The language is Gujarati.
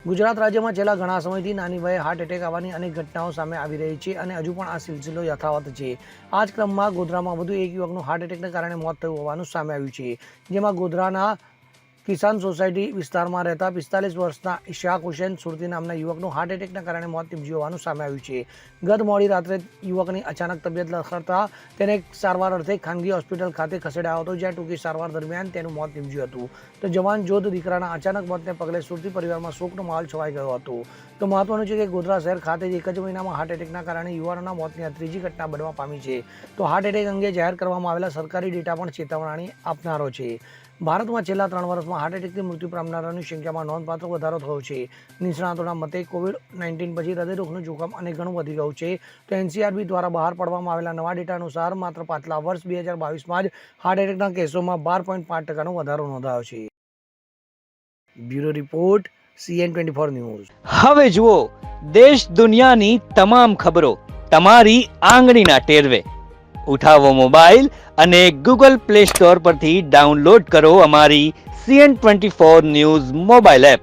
ગુજરાત રાજ્યમાં છેલ્લા ઘણા સમયથી નાની વયે હાર્ટ એટેક આવવાની અનેક ઘટનાઓ સામે આવી રહી છે અને હજુ પણ આ સિલસિલો યથાવત છે. આ જ ક્રમમાં ગોધરામાં વધુ એક યુવકનું હાર્ટ એટેકને કારણે મોત થયું હોવાનું સામે આવ્યું છે. જેમાં ગોધરાના કિસાન સોસાયટી વિસ્તારમાં રહેતા 45 વર્ષના ઇશાક હુસેન સુરતી નામના યુવકનું હાર્ટ એટેકના કારણે મોત નીપજ્યું હોવાનું સામે આવ્યું છે. ગત મોડી રાત્રે યુવકની અચાનક તબિયત લથડતા તેને સારવાર અર્થે ખાનગી હોસ્પિટલ ખાતે ખસેડાયો હતો, જ્યાં ટૂંકી સારવાર દરમિયાન તેનું મોત નીપજ્યું હતું. તો જવાન જોધ દીકરાના અચાનક મોતને પગલે સુરતી પરિવારમાં શોકનો માહોલ છવાઈ ગયો હતો. તો મહત્વનું છે કે ગોધરા શહેર ખાતે જ એક જ મહિનામાં હાર્ટ એટેકના કારણે યુવાનોના મોતની આ ત્રીજી ઘટના બનવા પામી છે. તો હાર્ટ એટેક અંગે જાહેર કરવામાં આવેલા સરકારી ડેટા પણ ચેતવણી આપનારો છે. ભારતમાં છેલ્લા 3 વર્ષમાં હાર્ટ એટેકથી મૃત્યુ પામનારાની સંખ્યામાં નોંધપાત્ર વધારો થયો છે. નિષ્ણાતોના મતે કોવિડ-19 પછી હૃદયરોગનું જોખમ અને ઘણું વધી ગયું છે. તો એનસીઆરબી દ્વારા બહાર પાડવામાં આવેલા નવા ડેટા અનુસાર માત્ર પાછલા વર્ષ 2022માં જ હાર્ટ એટેકના કેસોમાં 12.5% વધારો નોંધાયો છે. Bureau report CN24 news. હવે જુઓ દેશ દુનિયાની તમામ ખબરો તમારી આંગળીના ટેરવે. ઉઠાવો મોબાઈલ અને ગૂગલ પ્લે સ્ટોર પરથી ડાઉનલોડ કરો અમારી CN24 ન્યૂઝ મોબાઈલ એપ.